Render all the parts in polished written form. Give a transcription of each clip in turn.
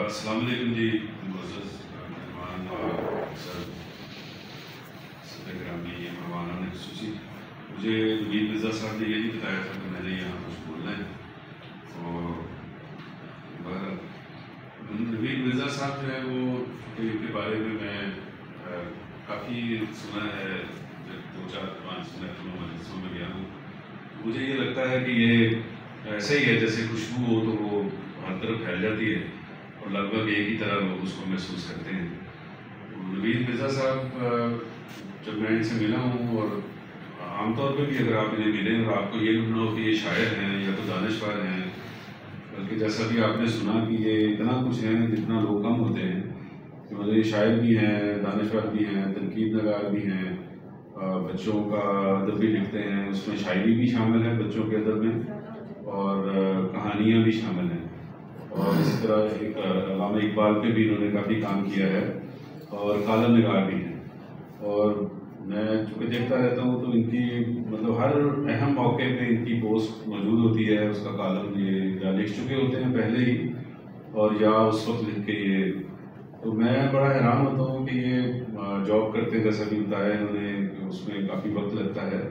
अस्सलाम वालेकुम जी मुअज़्ज़ज़ मेहमान और सदर ग्रामी मेहमानान ख़ुसूसी। मुझे नवीद मिर्ज़ा साहब ने ये नहीं बताया था कि मैंने यहाँ कुछ बोलना है। और नवीद मिर्ज़ा साहब जो है वो इनके बारे में मैं काफ़ी सुना है, जब 2-4-5 महफिलों मजलिसों में गया हूँ। मुझे ये लगता है कि ये ऐसा ही है जैसे खुशबू हो तो वो हर तरफ फैल जाती है और लगभग एक ही तरह लोग उसको महसूस करते हैं। नवीद मिर्ज़ा साहब जब मैं इनसे मिला हूँ, और आमतौर पर भी अगर आप इन्हें मिलें और आपको ये ना हो कि ये शायर हैं या तो दानिशवर हैं, बल्कि जैसा भी आपने सुना कि ये इतना कुछ है जितना लोग कम होते हैं। तो मतलब ये शायर भी हैं, दानिशवर भी हैं, तनकीद नगार भी हैं, बच्चों का अदब भी लिखते हैं, उसमें शायरी भी शामिल है बच्चों के अदब में, और कहानियाँ भी शामिल हैं। और इसी तरह एक अल्लामा इकबाल पे भी इन्होंने काफ़ी काम किया है, और कालम निगार भी हैं। और मैं चूँकि देखता रहता हूँ तो इनकी मतलब हर अहम मौके पे इनकी पोस्ट मौजूद होती है, उसका कालम ये या लिख चुके होते हैं पहले ही, और या उस वक्त लिख के ये। तो मैं बड़ा हैरान होता हूँ कि ये जॉब करते हैं, जैसा भी बताया इन्होंने, उसमें काफ़ी वक्त लगता है,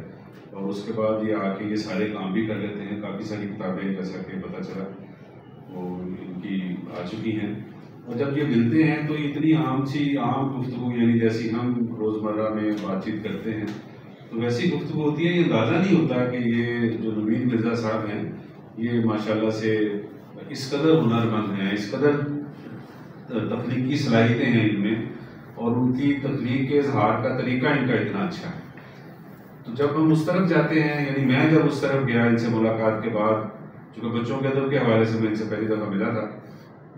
और उसके बाद ये आके ये सारे काम भी कर लेते हैं। काफ़ी सारी किताबें जैसा कि पता चला वो इनकी आ चुकी हैं। और जब ये मिलते हैं तो इतनी आम गुफ्तगू, यानी जैसी हम रोज़मर्रा में बातचीत करते हैं तो वैसी गुफ्तगू होती है। ये अंदाज़ा नहीं होता कि ये जो नवीद मिर्ज़ा साहब हैं ये माशाल्लाह से इस कदर हुनरमंद हैं, इस कदर तख्लीकी सलाहियतें हैं इनमें, और उनकी तख्लीक के इजहार का तरीका इनका इतना अच्छा है। तो जब हम उस तरफ जाते हैं, यानी मैं जब उस तरफ गया इनसे मुलाकात के बाद, चूँकि बच्चों के अदब के हवाले से मैं इनसे पहली दफ़ा मिला था,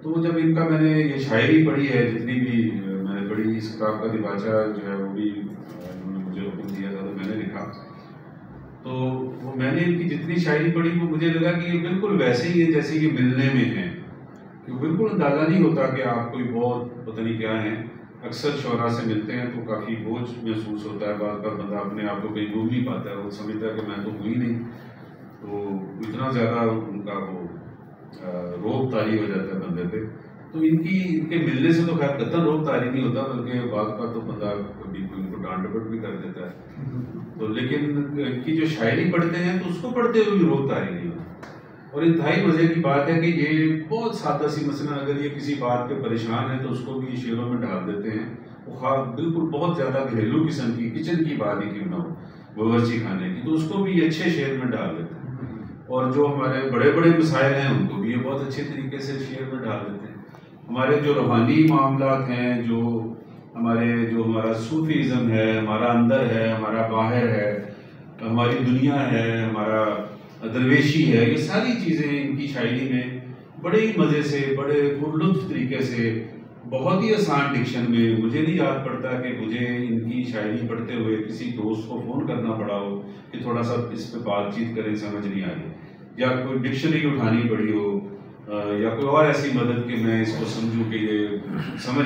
तो जब इनका मैंने ये शायरी पढ़ी है, जितनी भी मैंने पढ़ी, इस किताब का दिबाचा जो है वो भी उन्होंने मुझे हुक्म दिया था तो मैंने लिखा। तो वो मैंने इनकी जितनी शायरी पढ़ी वो मुझे लगा कि ये बिल्कुल वैसे ही है जैसे ये मिलने में है, कि बिल्कुल अंदाज़ा नहीं होता कि आप कोई बहुत पता नहीं क्या है। अक्सर शोरा से मिलते हैं तो काफ़ी बोझ महसूस होता है, बार बार बंदा अपने आप को कहीं घूम नहीं पाता है, वो समझता है कि मैं तो हूँ ही नहीं। तो इतना ज़्यादा उनका वो रोब तारी हो जाता है बंदे पे। तो इनके मिलने से तो खैर कतई रोब तारी नहीं होता, बल्कि बात का तो बंदा कभी उनको डांट डपट भी कर देता है। तो लेकिन इनकी जो शायरी पढ़ते हैं तो उसको पढ़ते हुए भी रोब तारी नहीं होता। और इंतहाई मज़े की बात है कि ये बहुत सादा सी, मसलन अगर ये किसी बात पे परेशान है तो उसको भी शेरों में ढाल देते हैं। वो खा बिल्कुल बहुत ज़्यादा घरेलू किस्म की किचन की बात ही क्यों ना हो, बावर्ची खाने की, तो उसको भी अच्छे शेर में डाल देते हैं। और जो हमारे बड़े बड़े मसाइल हैं उनको भी ये बहुत अच्छे तरीके से शेर में डाल देते हैं। हमारे जो रूहानी मामलात हैं, जो हमारा सूफीज़म है, हमारा अंदर है, हमारा बाहर है, हमारी दुनिया है, हमारा दरवेशी है, ये सारी चीज़ें इनकी शायरी में बड़े ही मज़े से, बड़े पुरलुत्फ़ तरीके से, बहुत ही आसान डिक्शन में, मुझे नहीं याद पड़ता कि मुझे इनकी शायरी पढ़ते हुए किसी दोस्त को फ़ोन करना पड़ा हो कि थोड़ा सा इस पर बातचीत करें, समझ नहीं आ रही, या कोई डिक्शनरी उठानी पड़ी हो, या कोई और ऐसी मदद कि मैं इसको समझूं कि ये समझ